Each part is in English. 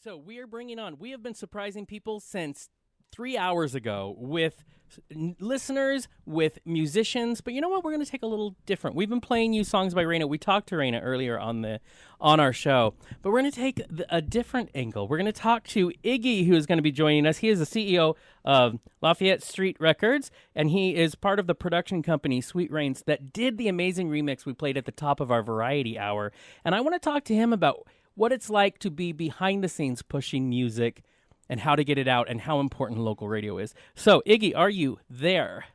So we have been surprising people since 3 hours ago with listeners, with musicians. But you know what? We're going to take a little different. We've been playing you songs by Raina. We talked to Raina earlier on our show, but we're going to take a different angle. We're going to talk to Iggy, who is going to be joining us. He is the CEO of Lafayette Street Records, and he is part of the production company Sweet Rains that did the amazing remix we played at the top of our Variety Hour. And I want to talk to him about what it's like to be behind the scenes pushing music and how to get it out and how important local radio is. So, Iggy, are you there?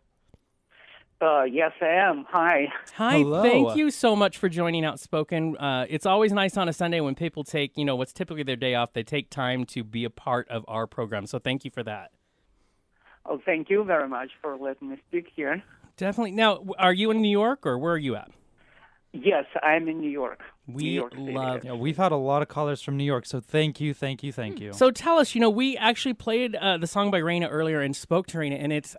Yes, I am. Hi. Hi. Hello. Thank you so much for joining Outspoken. It's always nice on a Sunday when people take, what's typically their day off, they take time to be a part of our program. So thank you for that. Oh, thank you very much for letting me speak here. Definitely. Now, are you in New York or where are you at? Yes, I'm in New York. We New York City. love. Yeah, we've had a lot of callers from New York, so thank you. So tell us, we actually played the song by Raina earlier and spoke to Raina, and it's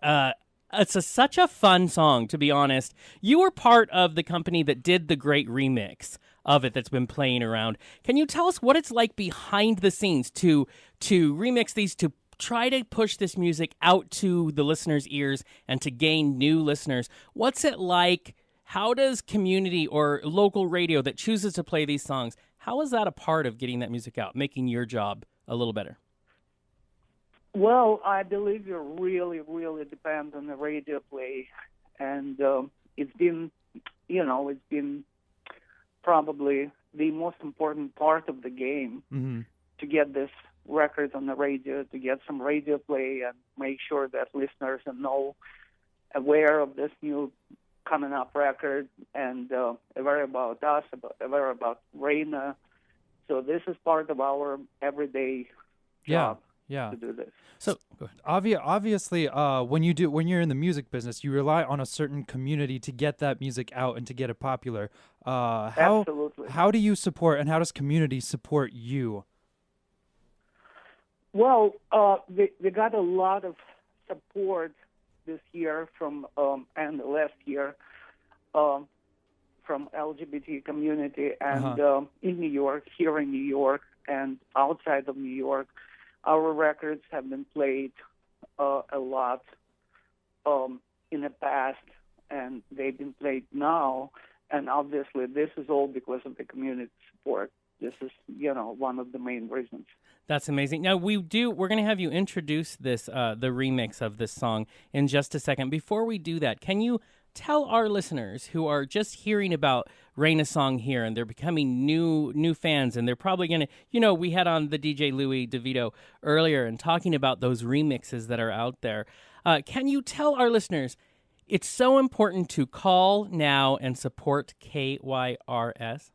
such a fun song, to be honest. You were part of the company that did the great remix of it that's been playing around. Can you tell us what it's like behind the scenes to remix these, to try to push this music out to the listeners' ears and to gain new listeners? What's it like? How does community or local radio that chooses to play these songs, how is that a part of getting that music out, making your job a little better? Well, I believe it really, really depends on the radio play. And it's been probably the most important part of the game to get this record on the radio, to get some radio play and make sure that listeners are aware of this new coming up record and aware about us, aware about Raina. So this is part of our everyday job to do this. So obviously, when you're in the music business, you rely on a certain community to get that music out and to get it popular. Absolutely. How do you support and how does community support you? Well, we got a lot of support this year and last year from LGBT community and in New York, here in New York and outside of New York. Our records have been played a lot in the past, and they've been played now. And obviously, this is all because of the community support. This is, one of the main reasons. That's amazing. Now, we're going to have you introduce the remix of this song in just a second. Before we do that, can you tell our listeners who are just hearing about Raina's song here and they're becoming new fans, and they're probably going to, we had on the DJ Louis DeVito earlier and talking about those remixes that are out there. Can you tell our listeners it's so important to call now and support KYRS?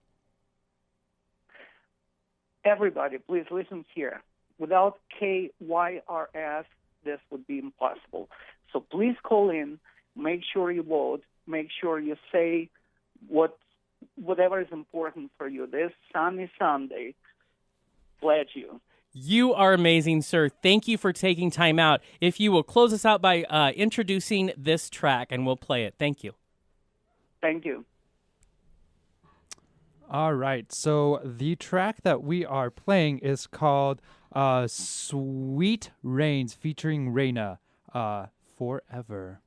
Everybody, please listen here. Without KYRS, this would be impossible. So please call in, make sure you vote, make sure you say whatever is important for you. This sunny Sunday, pledge you. You are amazing, sir. Thank you for taking time out. If you will close us out by introducing this track, and we'll play it. Thank you. Thank you. All right, so the track that we are playing is called Sweet Rains featuring Raina, Forever.